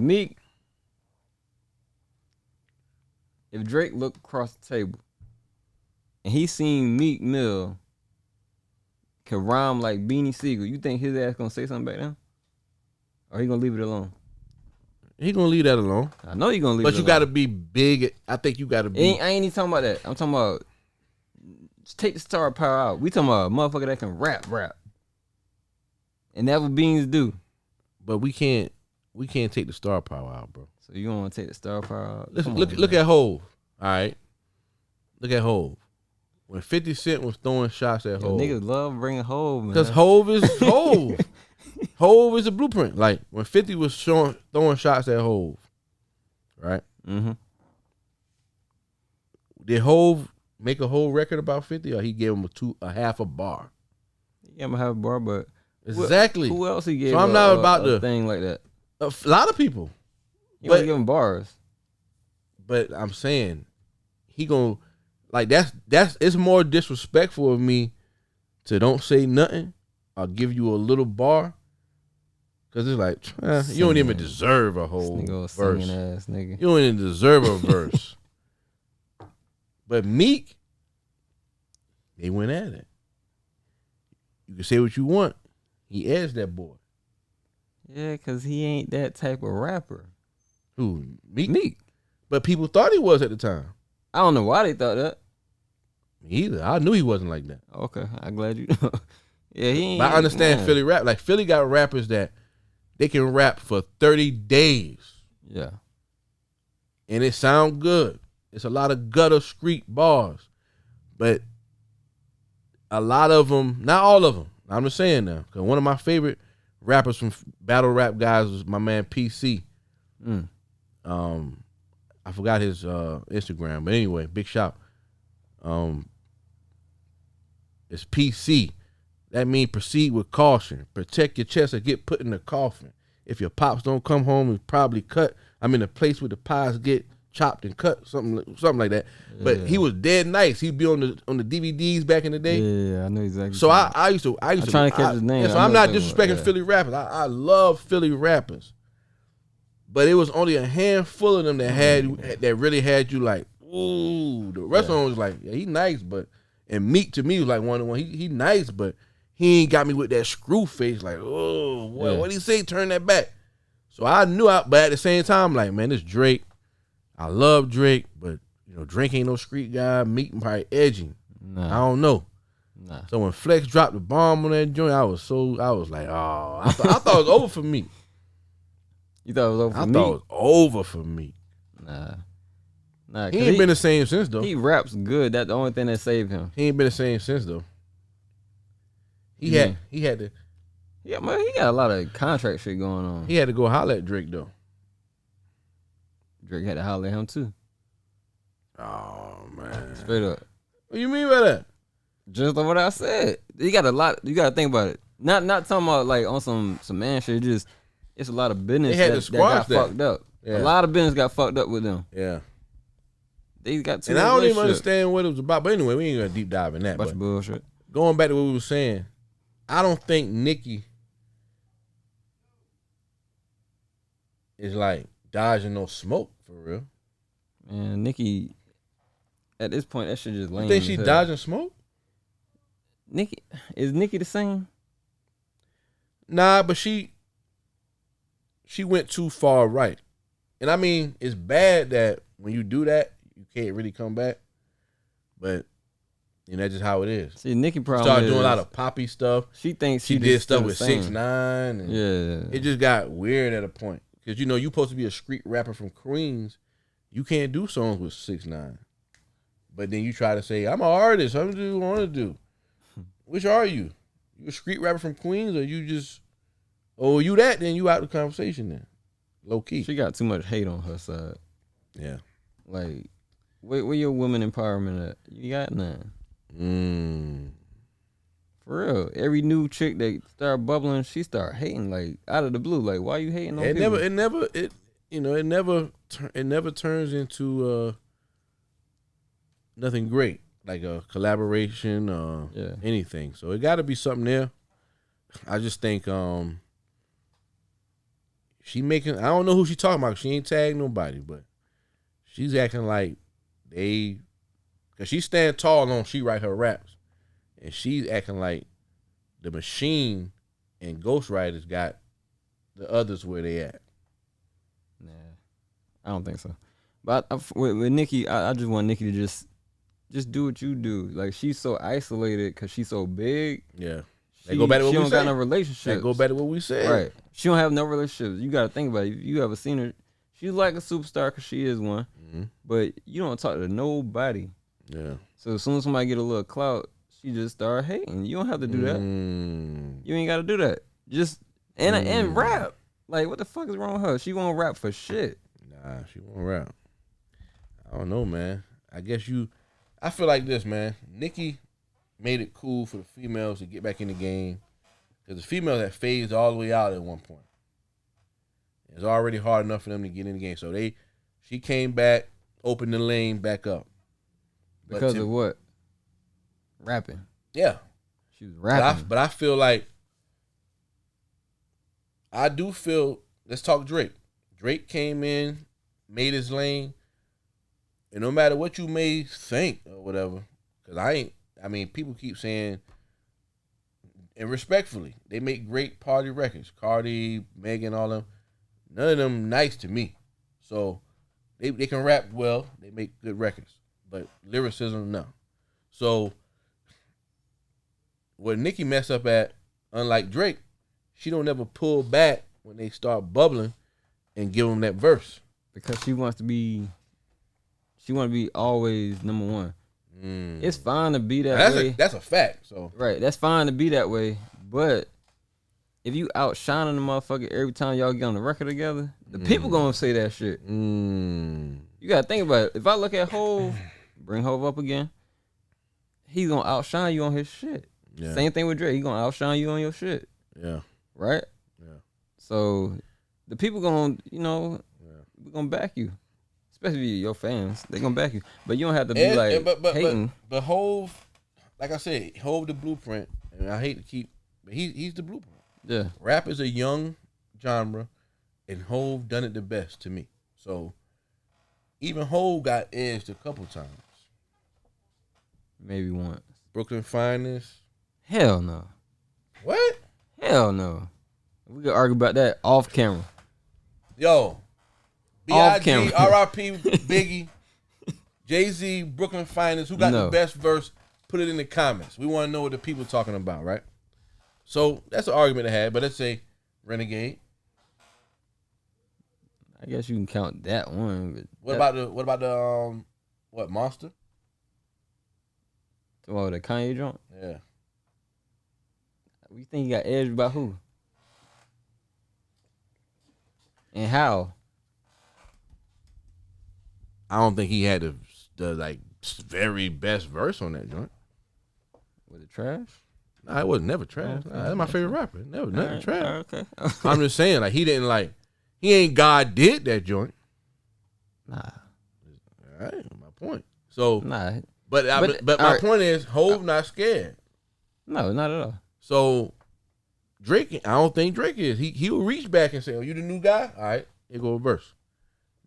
Drake looked across the table and he seen Meek Mill can rhyme like Beanie Siegel, you think his ass gonna say something back then? Or he gonna leave it alone? He gonna leave that alone. I know he gonna leave it alone. But you gotta be big. I think you gotta be. I ain't even talking about that. I'm talking about just take the star power out. We talking about a motherfucker that can rap. And that's what Beans do. But we can't take the star power out, bro. So you don't want to take the star power out? Listen, look at Hove. All right. Look at Hove. When 50 Cent was throwing shots at Hove. Niggas love bringing Hove, man. Because Hove is Hove. Hove is a blueprint. Like when 50 was throwing shots at Hove, right? Mm-hmm. Did Hove make a whole record about 50, or he gave him a half a bar? He gave him a half a bar, but exactly. Who else he gave? So I'm not about a thing like that. A lot of people. You want to give him bars. But I'm saying he gonna like that's it's more disrespectful of me to don't say nothing. I'll give you a little bar. Cause it's like you don't even deserve a whole verse. Ass nigga. You don't even deserve a verse. But Meek, they went at it. You can say what you want. He edged that boy. Yeah, cause he ain't that type of rapper. Who? Meek? Meek. But people thought he was at the time. I don't know why they thought that. Me either. I knew he wasn't like that. Okay, I'm glad you know. Yeah, he ain't. But I understand Philly rap. Like Philly got rappers that they can rap for 30 days. Yeah. And it sound good. It's a lot of gutter street bars. But a lot of them, not all of them, I'm just saying now, because one of my favorite rappers from battle rap guys was my man PC. I forgot his Instagram, but anyway, big shout. It's PC. That means proceed with caution. Protect your chest or get put in the coffin. If your pops don't come home, he's probably cut. I'm in a place where the pies get chopped and cut, something like that. Yeah. But he was dead nice. He'd be on the DVDs back in the day. Yeah, I know exactly. So I used to trying to catch his name. Yeah, so I'm not disrespecting Philly rappers. I love Philly rappers. But it was only a handful of them that really had you like, ooh. The rest of them was like, yeah, he nice, but and Meek to me was like one of the ones. He nice, but he ain't got me with that screw face. Like, oh, boy, what he say? Turn that back. So I knew but at the same time, I'm like, man, this Drake. I love Drake, but Drake ain't no street guy. Meek probably edging. Nah. I don't know. Nah. So when Flex dropped the bomb on that joint, I was like, oh, I thought it was over for me. You thought it was over for me? I thought it was over for me. Nah. He ain't been the same since though. He raps good. That's the only thing that saved him. He ain't been the same since though. He had to. Yeah, man, he got a lot of contract shit going on. He had to go holler at Drake though. Drake had to holler at him too. Oh man, straight up. What you mean by that? Just like what I said. You got a lot. You got to think about it. Not talking about like on some man shit. Just it's a lot of business that got fucked up. Yeah. A lot of business got fucked up with them. Yeah. They got too and I don't even understand what it was about. But anyway, we ain't gonna deep dive in that. Bunch of bullshit. Going back to what we were saying, I don't think Nicki is like dodging no smoke for real. Man, Nicki, at this point, that shit just lame. You think she dodging smoke? Is Nicki the same? Nah, but she went too far right. And I mean, it's bad that when you do that, you can't really come back. But that's just how it is. See, Nicki probably started doing a lot of poppy stuff. She thinks she did stuff with 6ix9ine. And yeah. It just got weird at a point. Because you supposed to be a street rapper from Queens. You can't do songs with 6ix9ine. But then you try to say, I'm an artist. I'm do what I want to do. Which are you? You a street rapper from Queens, or you just, you that? Then you out the conversation then, low key. She got too much hate on her side. Yeah, like, where your women empowerment at? You got none. For real, every new chick that start bubbling, she start hating like out of the blue. Like, why you hating on people? It never turns into nothing great. Like a collaboration or anything. So it got to be something there. I just think she making, I don't know who she talking about. She ain't tagged nobody, but she's acting like because she stand tall on she write her raps. And she's acting like the Machine and Ghostwriters got the others where they at. Nah, I don't think so. But with Nicki, I just want Nicki to just do what you do. Like, she's so isolated because she's so big. Yeah. Go back to what we she don't said. got no relationships. Go back to what we said. Right. She don't have no relationships. You got to think about it. You ever seen her? She's like a superstar because she is one. Mm-hmm. But you don't talk to nobody. Yeah. So as soon as somebody get a little clout, she just start hating. You don't have to do that. You ain't got to do that. Just, and rap. Like, what the fuck is wrong with her? She won't rap for shit. Nah, she won't rap. I don't know, man. I feel like this, man. Nicki made it cool for the females to get back in the game because the females had phased all the way out at one point. It's already hard enough for them to get in the game. So she came back, opened the lane back up. Because of what? Rapping. Yeah. She was rapping. But I feel like, let's talk Drake. Drake came in, made his lane, and no matter what you may think or whatever, because people keep saying, and respectfully, they make great party records. Cardi, Megan, all them. None of them nice to me. So they can rap well. They make good records. But lyricism, no. So what Nicki messed up at, unlike Drake, she don't ever pull back when they start bubbling and give them that verse. Because she wants to be always number one. It's fine to be that way. That's a fact. So right, that's fine to be that way. But if you outshining the motherfucker every time y'all get on the record together, the people gonna say that shit. You gotta think about it. If I look at Hov, bring Hov up again, he's gonna outshine you on his shit. Yeah. Same thing with Drake. He gonna outshine you on your shit. Yeah. Right? Yeah. So the people gonna, we're gonna back you. Especially your fans. They gonna back you. But you don't have to be hating. But Hov, like I said, Hov the blueprint. And I hate to keep, but he's the blueprint. Yeah. Rap is a young genre, and Hov done it the best to me. So even Hov got edged a couple times. Maybe once. Brooklyn Finest. Hell no. What? Hell no. We could argue about that off camera. Yo. Off B.I.G. camera. R.I.P. Biggie. Jay-Z, Brooklyn Finest. Who got the best verse? Put it in the comments. We want to know what the people talking about, right? So that's an argument to have, but let's say Renegade. I guess you can count that one. But what about the Monster? Oh, the Kanye joint? Yeah. You think he got edged by who? And how? I don't think he had the very best verse on that joint. Was it trash? Nah, it was never trash. Nah, that's my favorite rapper. Never trash. Okay. I'm just saying, he ain't God did that joint. Nah. All right, my point. So nah. But my point is, Hov not scared. No, not at all. So Drake, I don't think Drake is. He will reach back and say, "Oh, you the new guy? All right, here go a verse."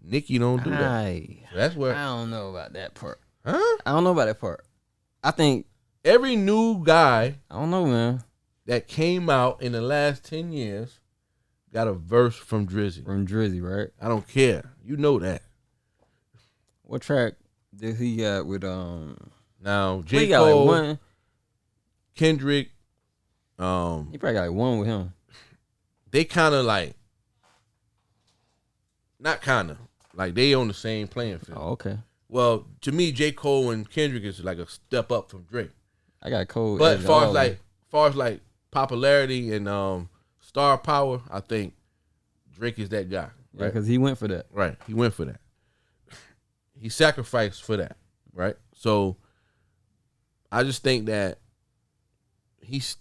Nicki don't do that. So that's where I don't know about that part. Huh? I don't know about that part. I think every new guy, I don't know, man, that came out in the last 10 years got a verse from Drizzy. From Drizzy, right? I don't care. You know that. What track did he got with now J. Cole, one. Kendrick, he probably got one with him. They kind of not kind of they on the same playing field. Oh, okay. Well, to me, J. Cole and Kendrick is like a step up from Drake. I got Cole. But as far as popularity and star power, I think Drake is that guy. Right? Yeah, because he went for that. Right, he went for that. He sacrificed for that. Right, so I just think that he so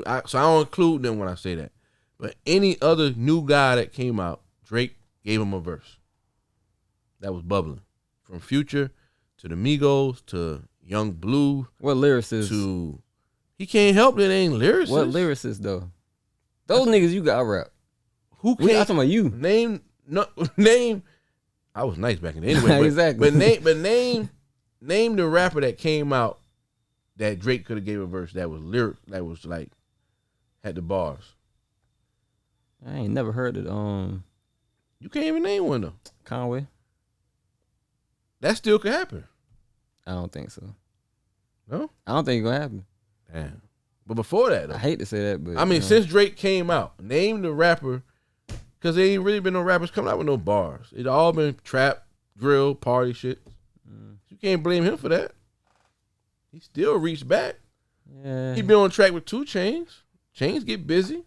I don't include them when I say that. But any other new guy that came out, Drake gave him a verse that was bubbling. From Future to the Migos to Young Blue. What lyricist? He can't help that ain't lyricist. What lyricist though? Those niggas you got rap. Who can't? I'm talking about you. Name. I was nice back in the day. Anyway, exactly. But name the rapper that came out that Drake could have gave a verse that was lyric, that was had the bars. I ain't never heard it. You can't even name one though. Conway. That still could happen. I don't think so. No? I don't think it's gonna happen. Damn. But before that though. I hate to say that, but I mean, since Drake came out, name the rapper, because there ain't really been no rappers coming out with no bars. It all been trap, drill, party shit. You can't blame him for that. He still reached back. Yeah. He been on track with 2 Chainz. Chainz get busy.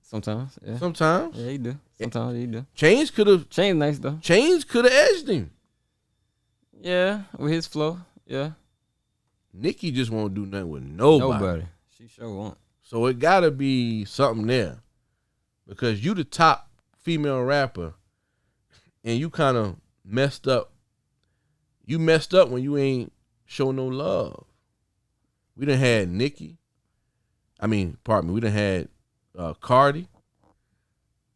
Sometimes, yeah. Sometimes. Yeah, he do. Sometimes he do. Chainz could have. Chainz nice though. Chainz could have edged him. Yeah, with his flow. Yeah. Nicki just won't do nothing with nobody. She sure won't. So it gotta be something there, because you the top female rapper, and you kind of messed up You messed up when you ain't show no love. We done had Nicki. Pardon me. We done had Cardi.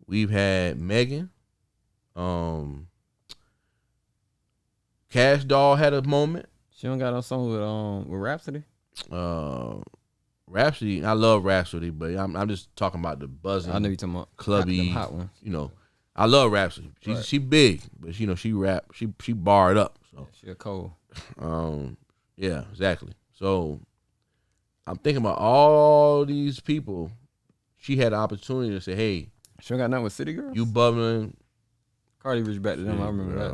We've had Megan. Cash Doll had a moment. She don't got no song with Rhapsody. Rhapsody, I love Rhapsody, but I'm just talking about the buzzing. I know you talking about clubby, hot ones. I love Rhapsody. She big, but she rap. She barred up. So yeah, she a cold. Yeah, exactly. So I'm thinking about all these people. She had the opportunity to say, "Hey, she don't got nothing with City Girls. You bubbling." Cardi reached back to them. I remember that.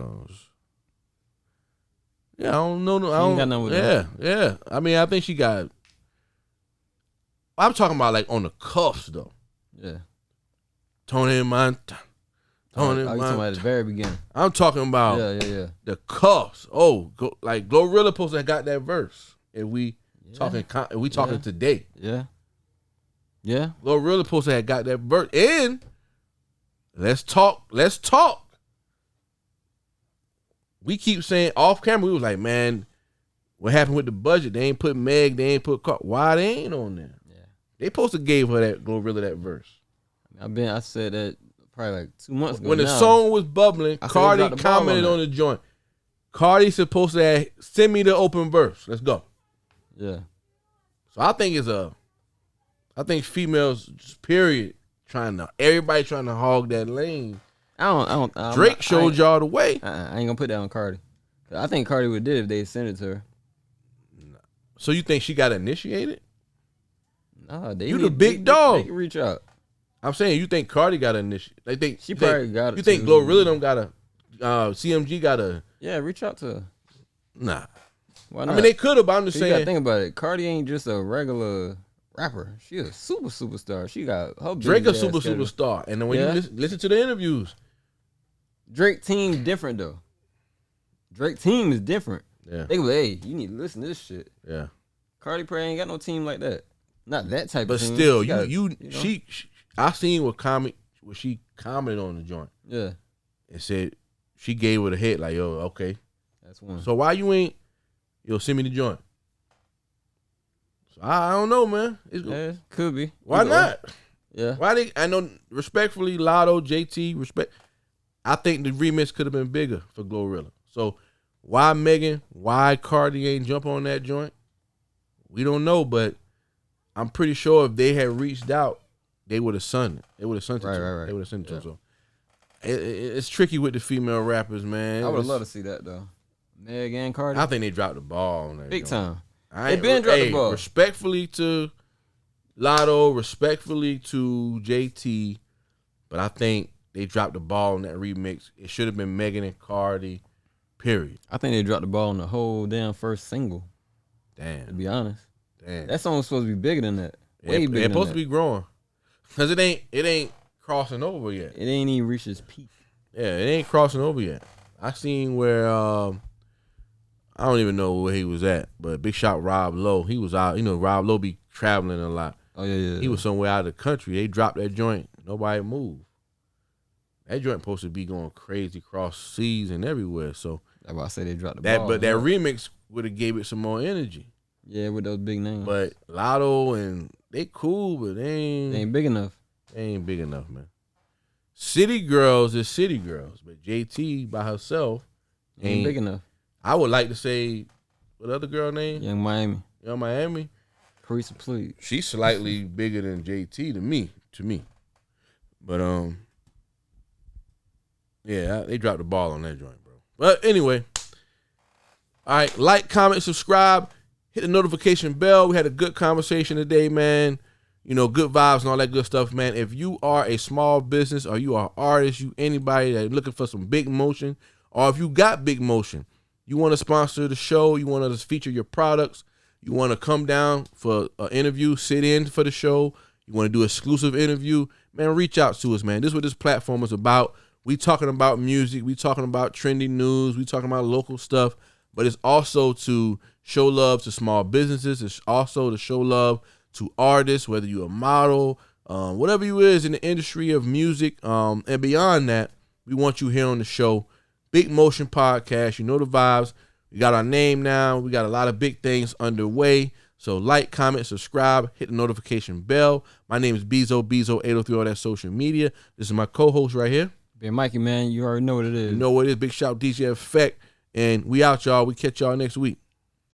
Yeah, I don't know. She ain't got nothing with them. Yeah. I think she got. I'm talking about like on the cuffs though. Yeah. Tony Montana. You talking about at the very beginning. I'm talking about the cuffs. Glorilla supposed to have got that verse. If we talking today. Yeah. Yeah. Glorilla supposed to have got that verse. And let's talk. We keep saying off camera, we was like, man, what happened with the budget? They ain't put Meg, they ain't put why they ain't on there? Yeah. They supposed to gave her that Glorilla that verse. I said that probably like 2 months ago. When the song was bubbling, Cardi commented on the joint. Cardi supposed to have, send me the open verse. Let's go. Yeah. So I think females, just period, everybody trying to hog that lane. Drake showed y'all the way. I ain't gonna put that on Cardi. I think Cardi would did if they sent it to her. So you think she got initiated? Nah, you the big dog. They can reach out. I'm saying you think Cardi got initiated. They think she probably got it. You think Glorilla don't got a CMG got a? Yeah, reach out to her. Nah. Why not? They could have, but I'm just saying. You gotta think about it. Cardi ain't just a regular rapper. She a superstar. She got her Drake a superstar. And then when you listen to the interviews, Drake team different though. Drake team is different. Yeah. They go, hey, you need to listen to this shit. Yeah. Cardi probably ain't got no team like that. Not that type but of team. But still, I seen what she commented on the joint. Yeah. And said she gave it a hit like, yo, okay. That's one. So why you ain't, send me the joint? So I don't know, man. Could be. Why not? Yeah. I know respectfully, Lotto, JT, respect. I think the remix could have been bigger for Glorilla. So why Megan, why Cardi ain't jump on that joint? We don't know, but I'm pretty sure if they had reached out, they would have sent it. They would have sent it to him. Right. They would have sent it to him. So it's tricky with the female rappers, man. I would have loved to see that though. Meg and Cardi. I think they dropped the ball on that big joint. time. They been dropped the ball. Respectfully to Lotto, respectfully to JT, but I think they dropped the ball on that remix. It should have been Megan and Cardi, period. I think they dropped the ball on the whole damn first single. Damn. To be honest. Damn. That song was supposed to be bigger than that. Way bigger. It's supposed to be growing. Because it ain't crossing over yet. It ain't even reached its peak. Yeah, it ain't crossing over yet. I seen where I don't even know where he was at, but big shot Rob Lowe. He was out. Rob Lowe be traveling a lot. Oh yeah. He was somewhere out of the country. They dropped that joint. Nobody moved. That joint supposed to be going crazy across seas and everywhere. So that's why I say they dropped the ball. But that remix would have gave it some more energy. Yeah, with those big names. But Lotto and they cool, but they ain't big enough. They ain't big enough, man. City Girls is City Girls, but JT by herself ain't big enough. I would like to say, what other girl name? Young Miami. Carissa Please. She's slightly bigger than JT to me. But yeah, they dropped the ball on that joint, bro. But anyway, all right, like, comment, subscribe, hit the notification bell. We had a good conversation today, man. Good vibes and all that good stuff, man. If you are a small business or you are an artist, anybody that looking for some big motion, or if you got big motion, you want to sponsor the show, you want to feature your products, you want to come down for an interview, sit in for the show, you want to do exclusive interview, man, reach out to us, man. This is what this platform is about. We talking about music, we talking about trending news, we talking about local stuff, but it's also to show love to small businesses. It's also to show love to artists, whether you're a model, whatever you is in the industry of music, and beyond that, we want you here on the show. Big Motion Podcast, you know the vibes. We got our name now. We got a lot of big things underway. So like, comment, subscribe, hit the notification bell. My name is Bezo803 on that social media. This is my co-host right here. Ben Mikey, man, you already know what it is. You know what it is. Big shout DJ Effect. And we out, y'all. We catch y'all next week.